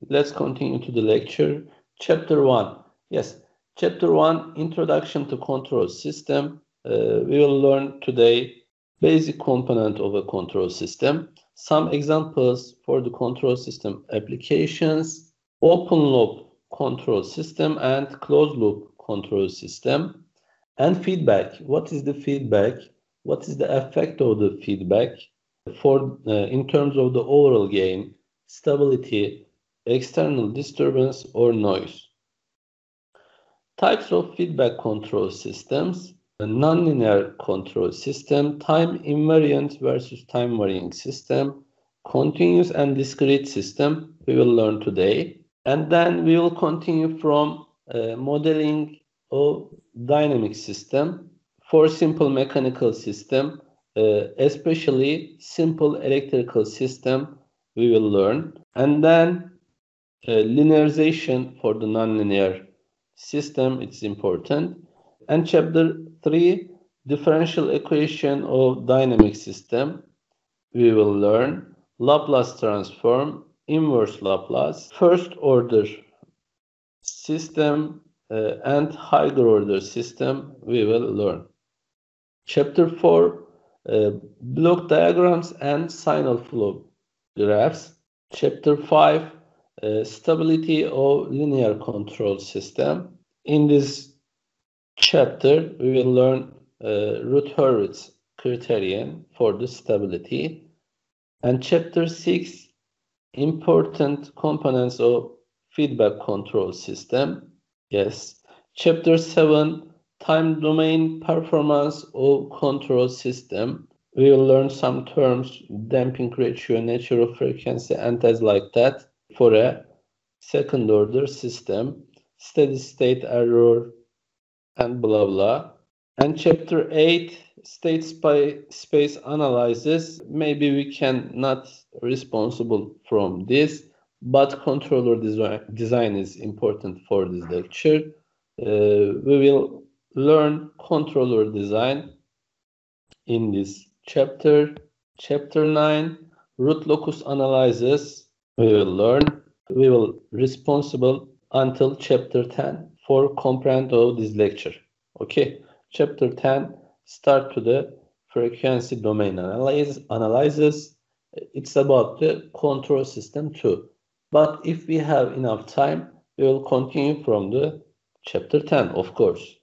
Let's continue to the lecture. Chapter 1. Yes, Chapter 1, Introduction to Control System. We will learn today basic component of a control system, some examples for the control system applications, open loop control system and closed loop control system, and feedback. What is the feedback? What is the effect of the feedback for in terms of the overall gain, stability, external disturbance or noise? Types of feedback control systems: a nonlinear control system, time invariant versus time varying system, continuous and discrete system we will learn today. And then we will continue from modeling of dynamic system for simple mechanical system, especially simple electrical system we will learn. And then linearization for the nonlinear system, it's important. And chapter 3, differential equation of dynamic system, we will learn Laplace transform, inverse Laplace, first order system and higher order system we will learn. Chapter 4, block diagrams and signal flow graphs. Chapter 5, stability of linear control system. In this chapter, we will learn Routh-Hurwitz criterion for the stability. And chapter 6, important components of feedback control system. Yes. Chapter 7, time domain performance of control system. We will learn some terms, damping ratio, natural frequency, and as like that for a second order system, steady state error, and blah blah. And chapter 8, state space analysis. Maybe we can not responsible from this, but controller design is important for this lecture. We will learn controller design in this chapter. Chapter 9, root locus analysis. We will learn. We will responsible until chapter 10 for comprehend of this lecture. Okay, chapter 10 start to the frequency domain analysis. It's about the control system too. But if we have enough time, we will continue from the chapter 10, of course.